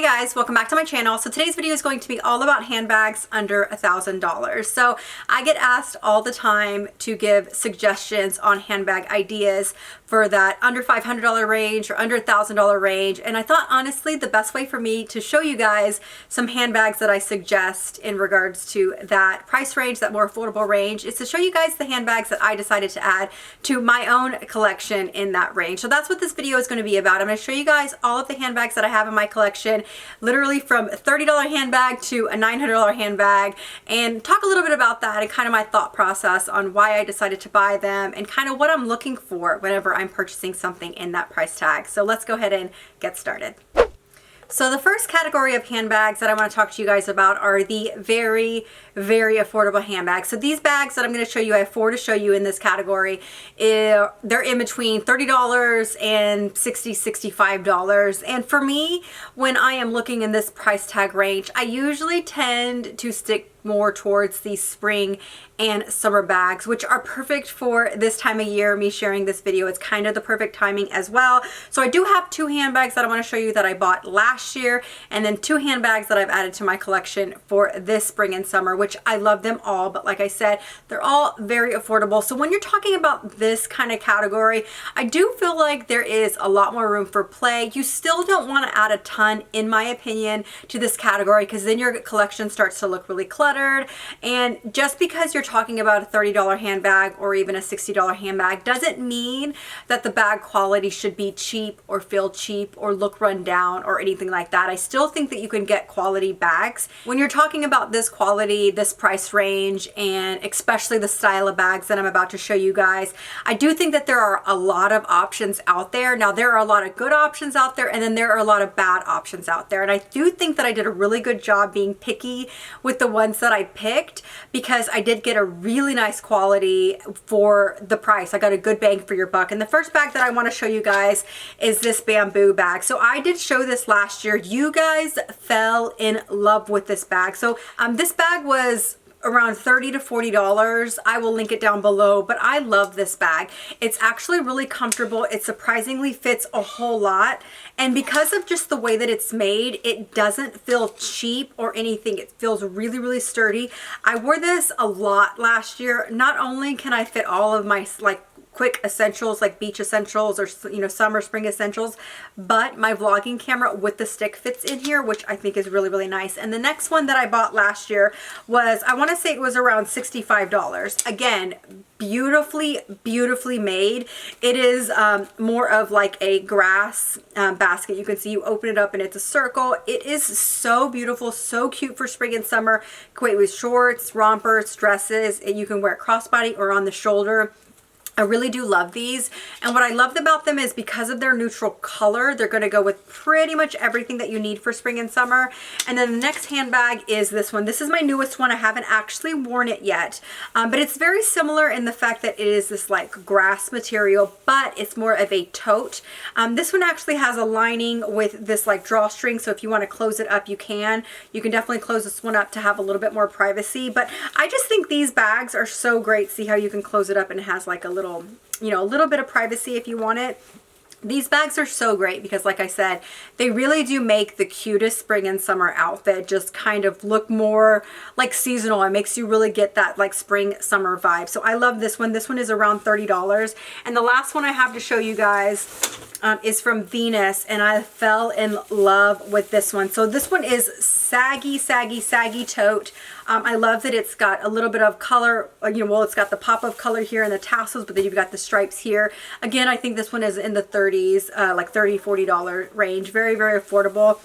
Hey guys, welcome back to my channel. So today's video is going to be all about handbags under $1,000. So I get asked all the time to give suggestions on handbag ideas for that under $500 range or under $1,000 range. And I thought honestly the best way for me to show you guys some handbags that I suggest in regards to that price range, that more affordable range, is to show you guys the handbags that I decided to add to my own collection in that range. So that's what this video is going to be about. I'm going to show you guys all of the handbags that I have in my collection, literally from a $30 handbag to a $900 handbag, and talk a little bit about that and kind of my thought process on why I decided to buy them and kind of what I'm looking for whenever I'm purchasing something in that price tag. So let's go ahead and get started. So the first category of handbags that I want to talk to you guys about are the very affordable handbags. So these bags that I'm going to show you, I have four to show you in this category. They're in between $30 and $60, $65. And for me, when I am looking in this price tag range, I usually tend to stick more towards the spring and summer bags, which are perfect for this time of year. Me sharing this video, it's kind of the perfect timing as well. So I do have two handbags that I want to show you that I bought last year, and then two handbags that I've added to my collection for this spring and summer, which I love them all, but like I said, they're all very affordable. So when you're talking about this kind of category, I do feel like there is a lot more room for play. You still don't want to add a ton, in my opinion, to this category, because then your collection starts to look really cluttered. And just because you're talking about a $30 handbag or even a $60 handbag doesn't mean that the bag quality should be cheap or feel cheap or look run down or anything like that. I still think that you can get quality bags. When you're talking about this quality, this price range, and especially the style of bags that I'm about to show you guys, I do think that there are a lot of options out there. Now, there are a lot of good options out there, and then there are a lot of bad options out there. And I do think that I did a really good job being picky with the ones that I picked, because I did get a really nice quality for the price. I got a good bang for your buck. And the first bag that I want to show you guys is this bamboo bag. So I did show this last year. You guys fell in love with this bag. So this bag was around $30 to $40. I will link it down below, but I love this bag. It's actually really comfortable. It surprisingly fits a whole lot. And because of just the way that it's made, it doesn't feel cheap or anything. It feels really sturdy. I wore this a lot last year. Not only can I fit all of my quick essentials like beach essentials or summer spring essentials, but my vlogging camera with the stick fits in here, which I think is really nice. And the next one that I bought last year was, I want to say it was around $65. Again, beautifully made. It is more of like a grass basket. You can see, you open it up and it's a circle. It is so beautiful, so cute for spring and summer. Great with shorts, rompers, dresses. You can wear it crossbody or on the shoulder. I really do love these, and what I loved about them is because of their neutral color, they're going to go with pretty much everything that you need for spring and summer. And then the next handbag is this one. This is my newest one. I haven't actually worn it yet, but it's very similar in the fact that it is this like grass material, but it's more of a tote. This one actually has a lining with this like drawstring, so if you want to close it up, you can. You can definitely close this one up to have a little bit more privacy, but I just think these bags are so great. See how you can close it up and it has like a little, a little bit of privacy if you want it. These bags are so great because, like I said, they really do make the cutest spring and summer outfit just kind of look more like seasonal. It makes you really get that like spring summer vibe. So I love this one. This one is around $30. And the last one I have to show you guys is from Venus, and I fell in love with this one. So this one is saggy tote. I love that it's got a little bit of color, well, it's got the pop of color here and the tassels, but then you've got the stripes here. Again, I think this one is in the 30s, like $30, $40 range. Very affordable.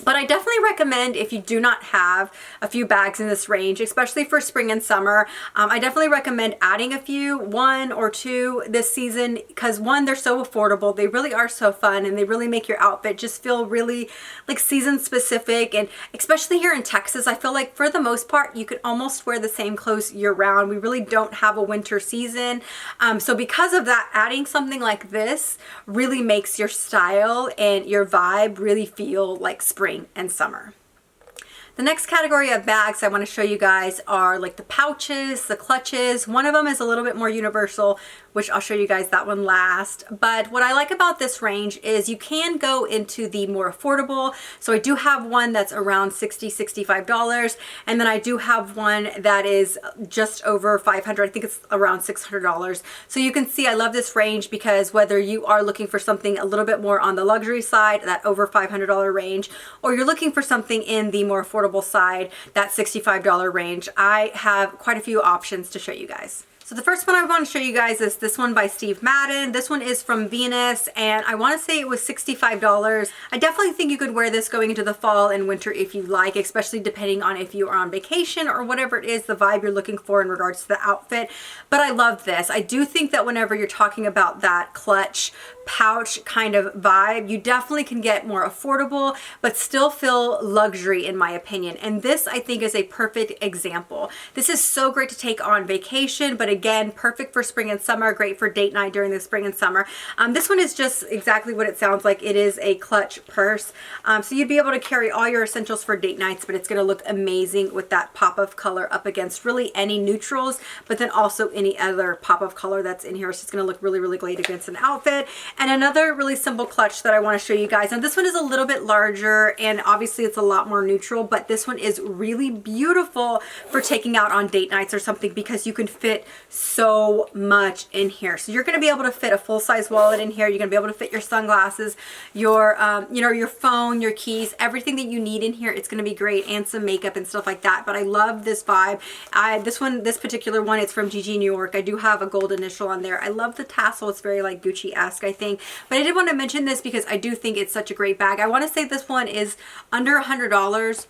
But I definitely recommend, if you do not have a few bags in this range, especially for spring and summer, I definitely recommend adding a few, one or two this season, because one, they're so affordable, they really are so fun, and they really make your outfit just feel really like season specific. And especially here in Texas, I feel like for the most part, you could almost wear the same clothes year round. We really don't have a winter season. So because of that, adding something like this really makes your style and your vibe really feel like spring and summer. The next category of bags I want to show you guys are like the pouches, the clutches. One of them is a little bit more universal, which I'll show you guys that one last. But what I like about this range is you can go into the more affordable. So I do have one that's around $60, $65. And then I do have one that is just over $500. I think it's around $600. So you can see I love this range because whether you are looking for something a little bit more on the luxury side, that over $500 range, or you're looking for something in the more affordable side, that $65 range, I have quite a few options to show you guys. So the first one I want to show you guys is this one by Steve Madden. This one is from Venus, and I want to say it was $65. I definitely think you could wear this going into the fall and winter if you like, especially depending on if you are on vacation or whatever it is, the vibe you're looking for in regards to the outfit. But I love this. I do think that whenever you're talking about that clutch pouch kind of vibe, you definitely can get more affordable but still feel luxury in my opinion, and this I think is a perfect example. This is so great to take on vacation, but again, perfect for spring and summer, great for date night during the spring and summer. This one is just exactly what it sounds like. It is a clutch purse, so you'd be able to carry all your essentials for date nights, but it's going to look amazing with that pop of color up against really any neutrals, but then also any other pop of color that's in here, so it's going to look really, really great against an outfit. And another really simple clutch that I want to show you guys. Now this one is a little bit larger and obviously it's a lot more neutral, but this one is really beautiful for taking out on date nights or something because you can fit so much in here. So you're going to be able to fit a full-size wallet in here. You're going to be able to fit your sunglasses, your you know, your phone, your keys, everything that you need in here. It's going to be great, and some makeup and stuff like that. But I love this vibe. This particular one, it's from GG New York. I do have a gold initial on there. I love the tassel. It's very like Gucci-esque, I think. But I did want to mention this because I do think it's such a great bag. I want to say this one is under $100.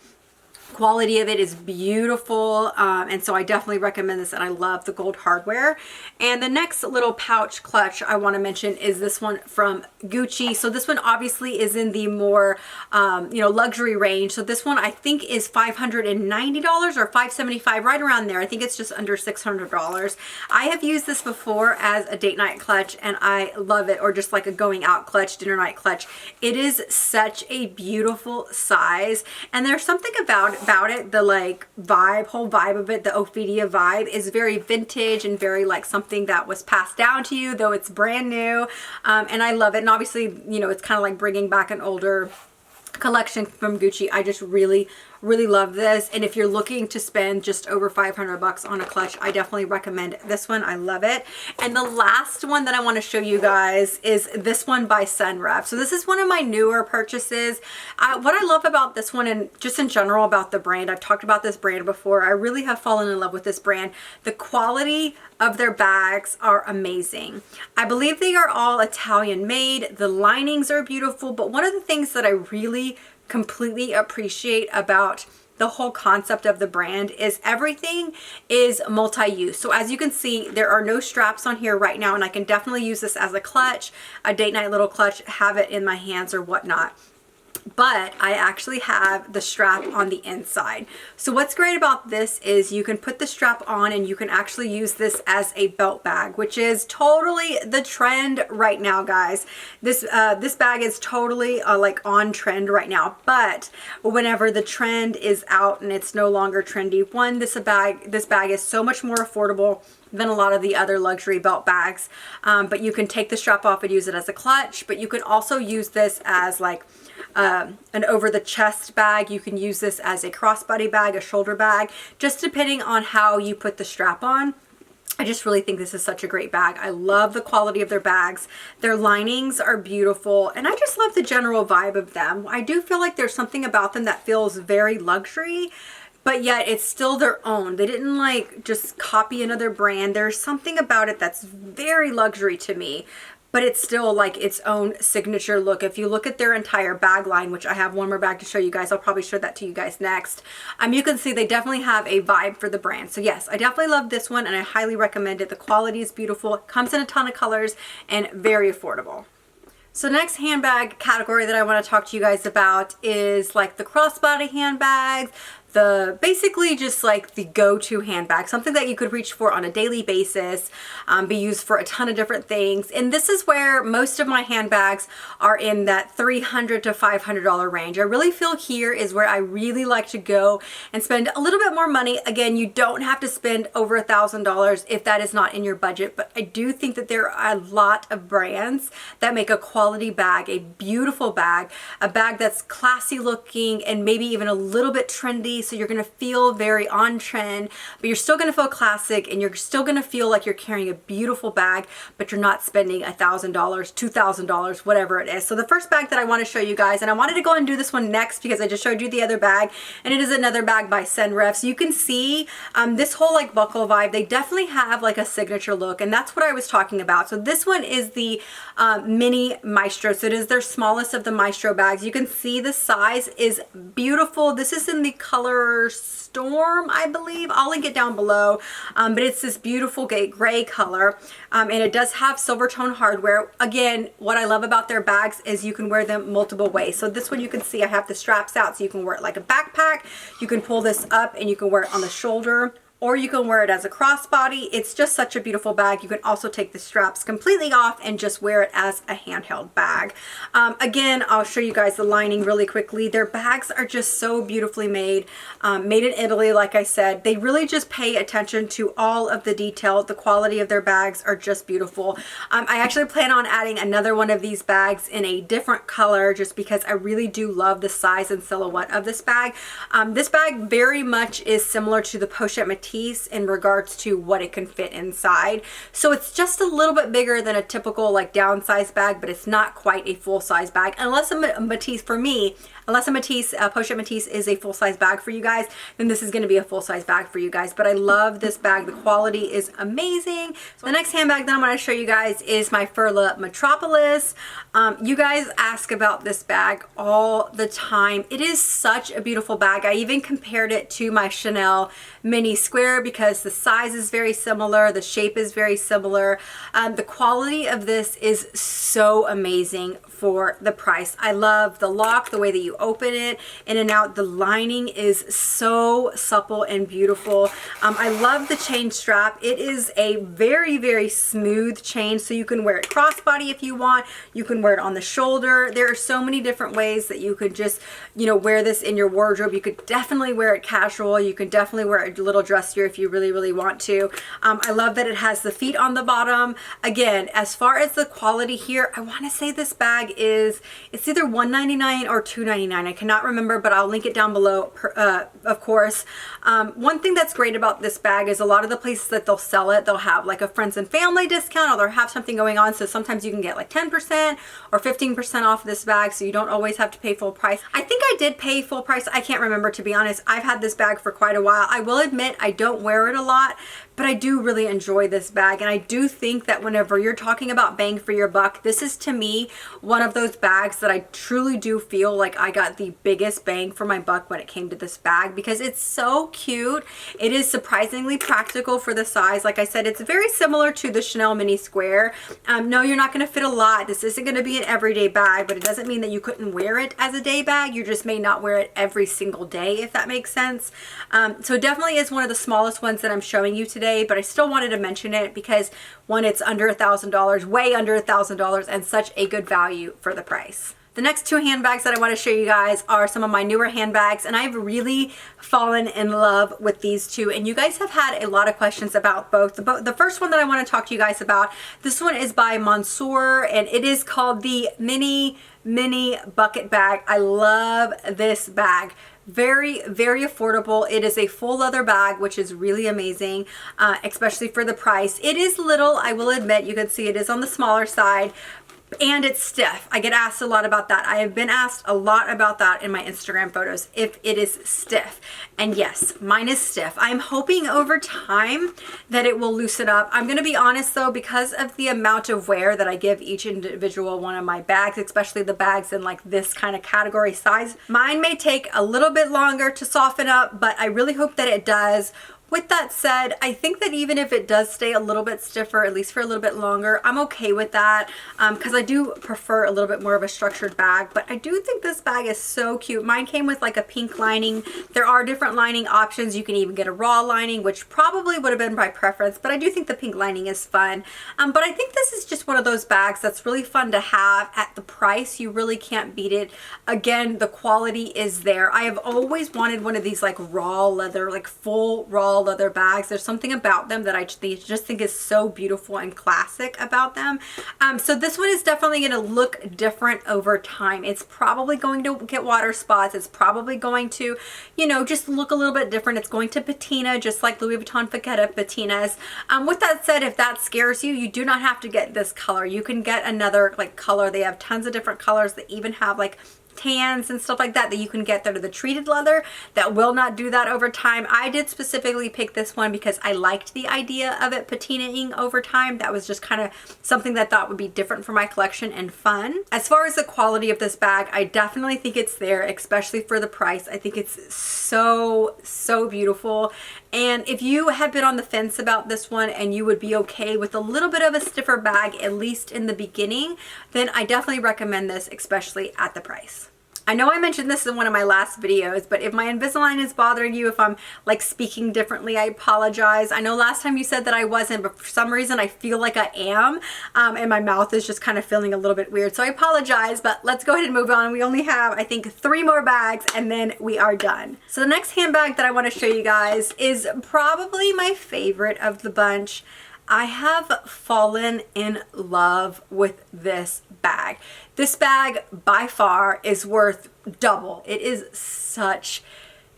Quality of it is beautiful, and so I definitely recommend this, and I love the gold hardware. And the next little pouch clutch I want to mention is this one from Gucci. So this one obviously is in the more you know, luxury range. So this one I think is $590 or $575, right around there. I think it's just under $600. I have used this before as a date night clutch and I love it, or just like a going out clutch, dinner night clutch. It is such a beautiful size, and there's something about it, the like vibe, whole vibe of it, the Ophidia vibe is very vintage and very like something that was passed down to you, though it's brand new, and I love it. And obviously, you know, it's kind of like bringing back an older collection from Gucci. I just really love this, and if you're looking to spend just over $500 on a clutch, I definitely recommend this one. I love it. And the last one that I want to show you guys is this one by Sunrep. So this is one of my newer purchases. What I love about this one, and just in general about the brand, I've talked about this brand before, I really have fallen in love with this brand. The quality of their bags are amazing. I believe they are all Italian made. The linings are beautiful, but one of the things that I really completely appreciate about the whole concept of the brand is everything is multi-use. So as you can see, there are no straps on here right now, and I can definitely use this as a clutch, a date night little clutch, have it in my hands or whatnot. But I actually have the strap on the inside. So what's great about this is you can put the strap on and you can actually use this as a belt bag, which is totally the trend right now, guys. This bag is totally like on trend right now. But whenever the trend is out and it's no longer trendy, one, this bag is so much more affordable than a lot of the other luxury belt bags. But you can take the strap off and use it as a clutch, but you can also use this as like an over the chest bag. You can use this as a crossbody bag, a shoulder bag, just depending on how you put the strap on. I just really think this is such a great bag. I love the quality of their bags. Their linings are beautiful, and I just love the general vibe of them. I do feel like there's something about them that feels very luxury, but yet it's still their own. They didn't like just copy another brand. There's something about it that's very luxury to me, but it's still like its own signature look. If you look at their entire bag line, which I have one more bag to show you guys, I'll probably show that to you guys next. You can see they definitely have a vibe for the brand. So yes, I definitely love this one and I highly recommend it. The quality is beautiful, it comes in a ton of colors, and very affordable. So next handbag category that I want to talk to you guys about is like the crossbody handbags, basically just like the go-to handbag, something that you could reach for on a daily basis, be used for a ton of different things. And this is where most of my handbags are in that $300 to $500 range. I really feel here is where I really like to go and spend a little bit more money. Again, you don't have to spend over $1,000 if that is not in your budget, but I do think that there are a lot of brands that make a quality bag, a beautiful bag, a bag that's classy looking and maybe even a little bit trendy. So you're gonna feel very on trend, but you're still gonna feel classic and you're still gonna feel like you're carrying a beautiful bag, but you're not spending $1,000, $2,000, whatever it is. So the first bag that I wanna show you guys, and I wanted to go and do this one next because I just showed you the other bag, and it is another bag by Senref. So you can see this whole like buckle vibe, they definitely have like a signature look, and that's what I was talking about. So this one is the mini Maestro. So it is their smallest of the Maestro bags. You can see the size is beautiful. This is in the color Storm, I believe. I'll link it down below, but it's this beautiful gray color, and it does have silver tone hardware. Again, what I love about their bags is you can wear them multiple ways. So this one, you can see I have the straps out, so you can wear it like a backpack. You can pull this up and you can wear it on the shoulder, or you can wear it as a crossbody. It's just such a beautiful bag. You can also take the straps completely off and just wear it as a handheld bag. Again, I'll show you guys the lining really quickly. Their bags are just so beautifully made, made in Italy, like I said. They really just pay attention to all of the detail. The quality of their bags are just beautiful. I actually plan on adding another one of these bags in a different color just because I really do love the size and silhouette of this bag. This bag very much is similar to the Pochette Matisse in regards to what it can fit inside. So it's just a little bit bigger than a typical like downsized bag, but it's not quite a full-size bag. Unless a Matisse, for me, unless a Matisse, Pochette Matisse is a full-size bag for you guys, then this is going to be a full-size bag for you guys. But I love this bag. The quality is amazing. So the next handbag that I'm going to show you guys is my Furla Metropolis. You guys ask about this bag all the time. It is such a beautiful bag. I even compared it to my Chanel Mini Square because the size is very similar, the shape is very similar. The quality of this is so amazing for the price. I love the lock, the way that you open it in and out. The lining is so supple and beautiful. I love the chain strap. It is a very, very smooth chain, so you can wear it crossbody if you want. You can wear it on the shoulder. There are so many different ways that you could just, you know, wear this in your wardrobe. You could definitely wear it casual. You can definitely wear it a little dressier if you really, really want to. I love that it has the feet on the bottom. Again, as far as the quality here, I want to say this bag is, it's either $1.99 or $2.99. I cannot remember, but I'll link it down below, of course. One thing that's great about this bag is a lot of the places that they'll sell it, they'll have like a friends and family discount, or they'll have something going on. So sometimes you can get like 10% or 15% off this bag, so you don't always have to pay full price. I think I did pay full price. I can't remember, to be honest. I've had this bag for quite a while. I will admit I don't wear it a lot, but I do really enjoy this bag. And I do think that whenever you're talking about bang for your buck, this is to me one of those bags that I truly do feel like I got the biggest bang for my buck when it came to this bag, because it's so cute. It is surprisingly practical for the size. Like I said, it's very similar to the Chanel Mini Square. No, you're not going to fit a lot. This isn't going to be an everyday bag, but it doesn't mean that you couldn't wear it as a day bag. You just may not wear it every single day, if that makes sense. So it definitely is one of the smallest ones that I'm showing you today, but I still wanted to mention it because one, it's under $1,000, way under $1,000, and such a good value for the price. The next two handbags that I want to show you guys are some of my newer handbags, and I've really fallen in love with these two, and you guys have had a lot of questions about both. The first one that I want to talk to you guys about, this one is by Monsieur, and it is called the Mini Bucket Bag. I love this bag. Very, very affordable. It is a full leather bag, which is really amazing, especially for the price. It is little, I will admit. You can see it is on the smaller side, and it's stiff. I get asked a lot about that. I have been asked a lot about that in my Instagram photos, if it is stiff. And yes, mine is stiff. I'm hoping over time that it will loosen up. I'm going to be honest though, because of the amount of wear that I give each individual one of my bags, especially the bags in like this kind of category size, mine may take a little bit longer to soften up, but I really hope that it does. With that said, I think that even if it does stay a little bit stiffer, at least for a little bit longer, I'm okay with that because I do prefer a little bit more of a structured bag. But I do think this bag is so cute. Mine came with like a pink lining. There are different lining options. You can even get a raw lining, which probably would have been my preference, but I do think the pink lining is fun. But I think this is just one of those bags that's really fun to have at the price. You really can't beat it. Again, the quality is there. I have always wanted one of these like raw leather, like full raw leather bags. There's something about them that I just think is so beautiful and classic about them. So this one is definitely going to look different over time. It's probably going to get water spots. It's probably going to, you know, just look a little bit different. It's going to patina just like Louis Vuitton Vachetta patinas. With that said, if that scares you, you do not have to get this color. You can get another like color. They have tons of different colors. They even have like tans and stuff like that that you can get that are the treated leather that will not do that over time. I did specifically pick this one because I liked the idea of it patinaing over time. That was just kind of something that I thought would be different for my collection and fun. As far as the quality of this bag, I definitely think it's there, especially for the price. I think it's so beautiful. And if you have been on the fence about this one and you would be okay with a little bit of a stiffer bag, at least in the beginning, then I definitely recommend this, especially at the price. I know I mentioned this in one of my last videos, but if my Invisalign is bothering you, if I'm like speaking differently, I apologize. I know last time you said that I wasn't, but for some reason I feel like I am, and my mouth is just kind of feeling a little bit weird. So I apologize, but let's go ahead and move on. We only have, I think, 3 more bags and then we are done. So the next handbag that I want to show you guys is probably my favorite of the bunch. I have fallen in love with this bag. This bag by far is worth double. It is such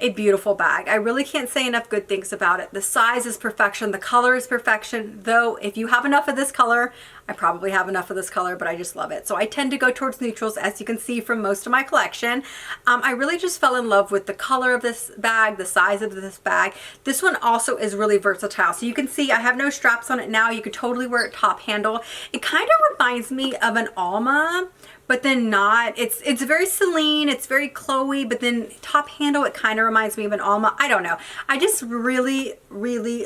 a beautiful bag. I really can't say enough good things about it. The size is perfection. The color is perfection. Though if you have enough of this color, I probably have enough of this color, but I just love it. So I tend to go towards neutrals, as you can see from most of my collection. I really just fell in love with the color of this bag, the size of this bag. This one also is really versatile. So you can see I have no straps on it now. You could totally wear it top handle. It kind of reminds me of an Alma, but then not. It's very Celine, it's very Chloe, but then top handle, it kind of reminds me of an Alma. I don't know. I just really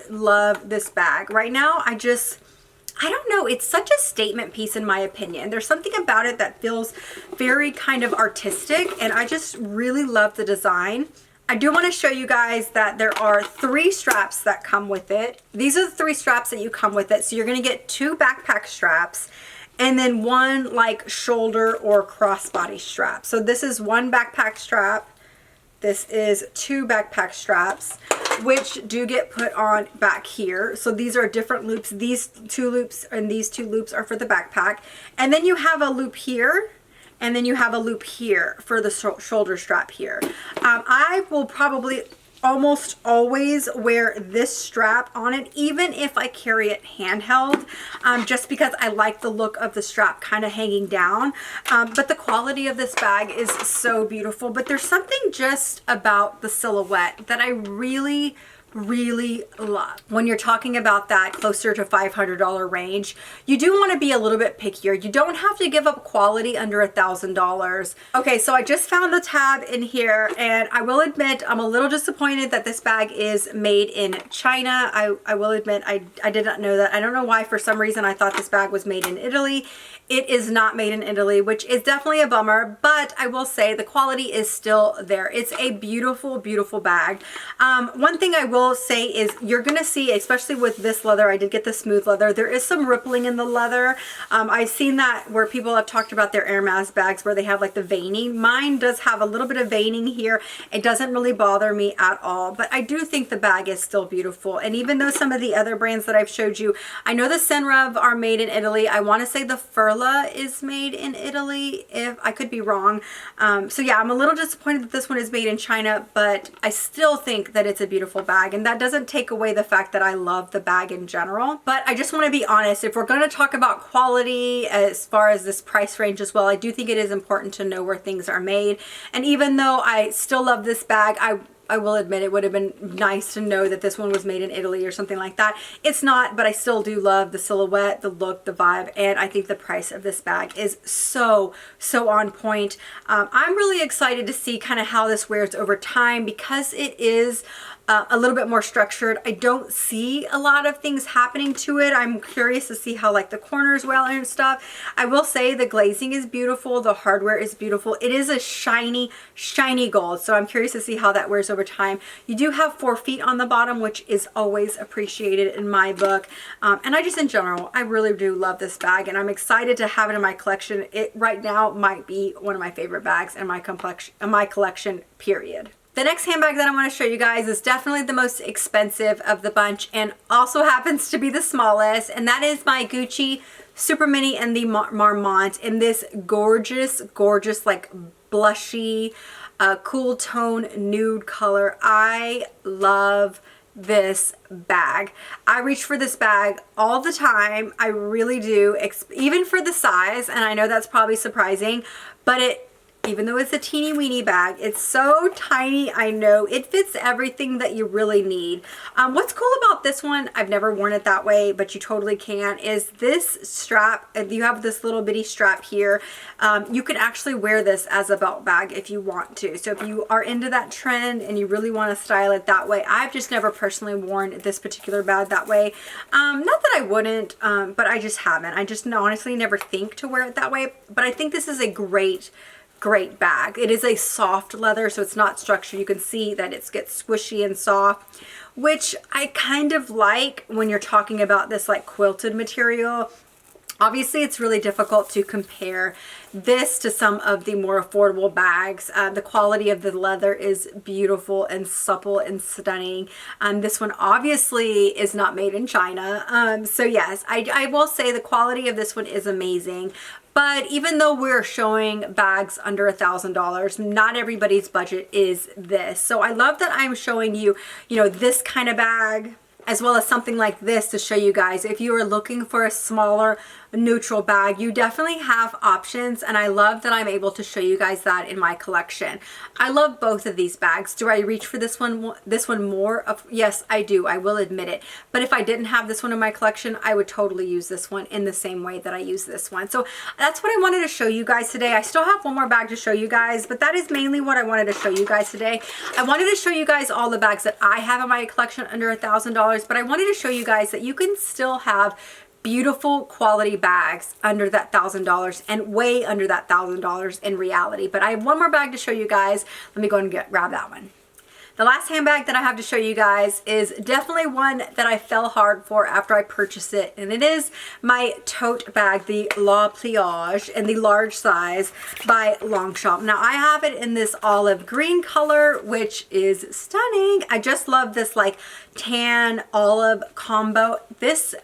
love this bag. Right now, I don't know, it's such a statement piece in my opinion. There's something about it that feels very kind of artistic, and I just really love the design. I do want to show you guys that there are 3 straps that come with it. These are the 3 straps that you come with it. So you're going to get 2 backpack straps and then 1 like shoulder or crossbody strap. So this is 1 backpack strap. This is 2 backpack straps, which do get put on back here. So these are different loops. These 2 loops and these 2 loops are for the backpack. And then you have a loop here, and then you have a loop here for the shoulder strap here. I will probably almost always wear this strap on it, even if I carry it handheld, just because I like the look of the strap kind of hanging down. But the quality of this bag is so beautiful. But there's something just about the silhouette that I really love. When you're talking about that closer to $500 range, you do want to be a little bit pickier. You don't have to give up quality under $1,000. Okay, so I just found the tab in here, and I will admit I'm a little disappointed that this bag is made in China. I will admit I did not know that. I don't know why. For some reason I thought this bag was made in Italy. It is not made in Italy, which is definitely a bummer, but I will say the quality is still there. It's a beautiful bag. One thing I will say is you're gonna see, especially with this leather, I did get the smooth leather, there is some rippling in the leather. I've seen that where people have talked about their Hermes bags where they have like the veining. Mine does have a little bit of veining here. It doesn't really bother me at all, but I do think the bag is still beautiful. And even though some of the other brands that I've showed you, I know the Senreve are made in Italy. I wanna say the Furla is made in Italy, if I could be wrong. So yeah, I'm a little disappointed that this one is made in China, but I still think that it's a beautiful bag, and that doesn't take away the fact that I love the bag in general. But I just want to be honest, if we're going to talk about quality as far as this price range as well, I do think it is important to know where things are made. And even though I still love this bag, I will admit it would have been nice to know that this one was made in Italy or something like that. It's not, but I still do love the silhouette, the look, the vibe, and I think the price of this bag is so on point. I'm really excited to see kind of how this wears over time because it is a little bit more structured. I don't see a lot of things happening to it. I'm curious to see how like the corners well and stuff. I will say the glazing is beautiful. The hardware is beautiful. It is a shiny, shiny gold. So I'm curious to see how that wears over time. You do have 4 feet on the bottom, which is always appreciated in my book. And I just, in general, I really do love this bag, and I'm excited to have it in my collection. It right now might be one of my favorite bags in my collection, period. The next handbag that I want to show you guys is definitely the most expensive of the bunch and also happens to be the smallest, and that is my Gucci Super Mini and the Marmont in this gorgeous, gorgeous, like blushy, cool tone nude color. I love this bag. I reach for this bag all the time. I really do, even for the size, and I know that's probably surprising, but even though it's a teeny weeny bag, it's so tiny. I know it fits everything that you really need. What's cool about this one, I've never worn it that way, but you totally can, is this strap. You have this little bitty strap here. You can actually wear this as a belt bag if you want to. So if you are into that trend and you really want to style it that way, I've just never personally worn this particular bag that way. Not that I wouldn't, but I just haven't. I just honestly never think to wear it that way. But I think this is a great bag. It is a soft leather, so it's not structured. You can see that it gets squishy and soft, which I kind of like when you're talking about this like quilted material. Obviously, it's really difficult to compare this to some of the more affordable bags. The quality of the leather is beautiful and supple and stunning. This one obviously is not made in China. So yes, I will say the quality of this one is amazing. But even though we're showing bags under $1,000, not everybody's budget is this. So I love that I'm showing you, this kind of bag, as well as something like this to show you guys. If you are looking for a smaller, neutral bag, you definitely have options, and I love that I'm able to show you guys that in my collection. I love both of these bags. Do I reach for this one more? Yes, I do. I will admit it. But if I didn't have this one in my collection, I would totally use this one in the same way that I use this one. So that's what I wanted to show you guys today. I still have one more bag to show you guys, but that is mainly what I wanted to show you guys today. I wanted to show you guys all the bags that I have in my collection under $1,000, but I wanted to show you guys that you can still have beautiful quality bags under that $1,000 and way under that $1,000 in reality. But I have one more bag to show you guys. Let me go and grab that one. The last handbag that I have to show you guys is definitely one that I fell hard for after I purchased it, and it is my tote bag, the La Pliage in the large size by Longshot. Now I have it in this olive green color, which is stunning. I just love this like tan olive combo. This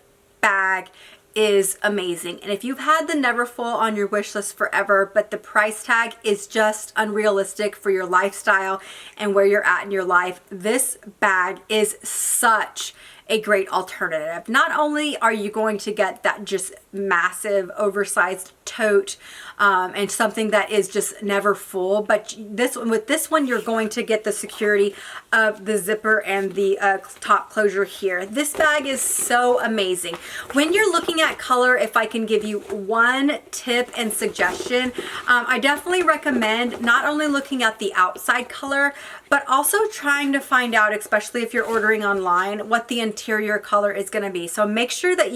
bag is amazing, and if you've had the Neverfull on your wish list forever, but the price tag is just unrealistic for your lifestyle and where you're at in your life, this bag is such a great alternative. Not only are you going to get that just massive oversized tote and something that is just never full, but with this one you're going to get the security of the zipper and the top closure here. This bag is so amazing. When you're looking at color, if I can give you one tip and suggestion, I definitely recommend not only looking at the outside color, but also trying to find out, especially if you're ordering online, what the interior color is going to be. So make sure that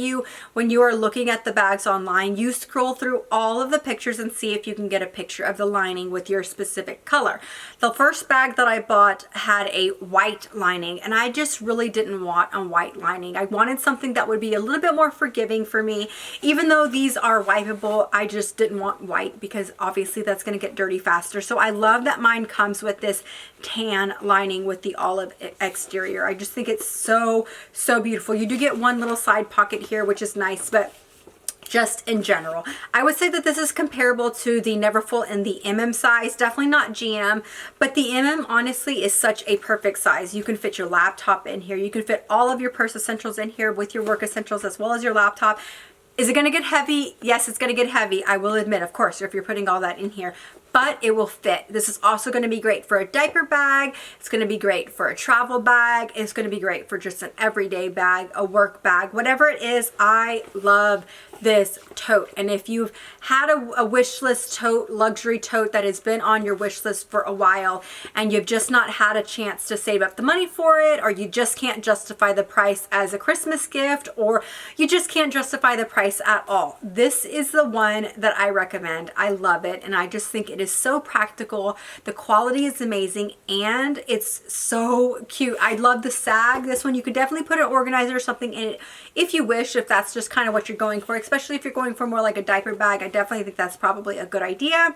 when you are looking at the bags online, you scroll through all of the pictures and see if you can get a picture of the lining with your specific color. The first bag that I bought had a white lining, and I just really didn't want a white lining. I wanted something that would be a little bit more forgiving for me. Even though these are wipeable, I just didn't want white because obviously that's going to get dirty faster. So I love that mine comes with this tan lining with the olive exterior. I just think it's so beautiful. You do get one little side pocket here, which is nice, but just in general, I would say that this is comparable to the Neverfull in the MM size. Definitely not GM, but the MM honestly is such a perfect size. You can fit your laptop in here. You can fit all of your purse essentials in here with your work essentials as well as your laptop. Is it going to get heavy? Yes, it's going to get heavy. I will admit, of course, if you're putting all that in here, but it will fit. This is also going to be great for a diaper bag. It's going to be great for a travel bag. It's going to be great for just an everyday bag, a work bag, whatever it is. I love this tote. And if you've had a wish list tote, luxury tote that has been on your wish list for a while and you've just not had a chance to save up the money for it, or you just can't justify the price as a Christmas gift, or you just can't justify the price at all, this is the one that I recommend. I love it, and I just think it is so practical. The quality is amazing and it's so cute. I love the sag. This one, you could definitely put an organizer or something in it if you wish, if that's just kind of what you're going for, especially if you're going for more like a diaper bag. I definitely think that's probably a good idea.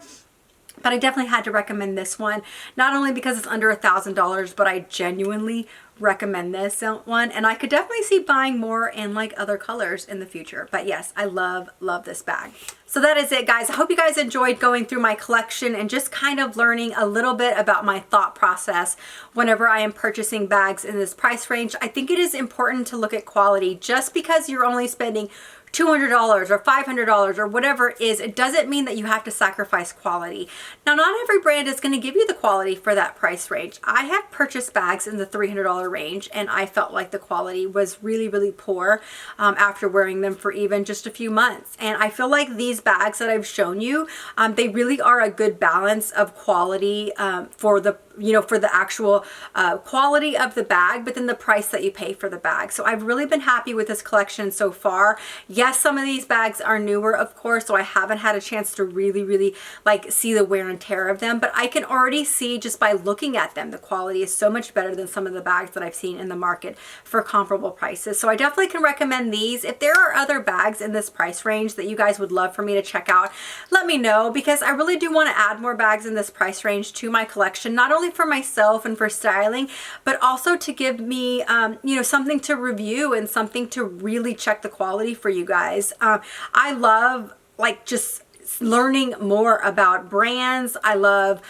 But I definitely had to recommend this one, not only because it's under $1,000, but I genuinely recommend this one, and I could definitely see buying more in like other colors in the future. But yes, I love this bag. So that is it, guys. I hope you guys enjoyed going through my collection and just kind of learning a little bit about my thought process whenever I am purchasing bags in this price range. I think it is important to look at quality. Just because you're only spending $200 or $500 or whatever it is, it doesn't mean that you have to sacrifice quality. Now, not every brand is going to give you the quality for that price range. I have purchased bags in the $300 range and I felt like the quality was really poor after wearing them for even just a few months. And I feel like these bags that I've shown you, they really are a good balance of quality for the for the actual quality of the bag, but then the price that you pay for the bag. So I've really been happy with this collection so far. Yes, some of these bags are newer, of course, so I haven't had a chance to really like see the wear and tear of them, but I can already see just by looking at them, the quality is so much better than some of the bags that I've seen in the market for comparable prices. So I definitely can recommend these. If there are other bags in this price range that you guys would love for me to check out, let me know, because I really do want to add more bags in this price range to my collection, not only for myself and for styling, but also to give me something to review and something to really check the quality for you guys. I love like just learning more about brands. I love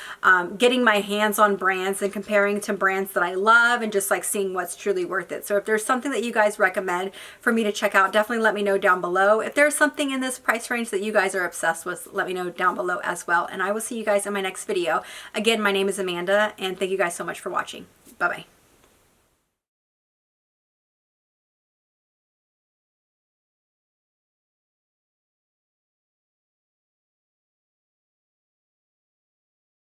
getting my hands on brands and comparing to brands that I love and just like seeing what's truly worth it. So if there's something that you guys recommend for me to check out, definitely let me know down below. If there's something in this price range that you guys are obsessed with, let me know down below as well. And I will see you guys in my next video. Again, my name is Amanda, and thank you guys so much for watching. Bye-bye.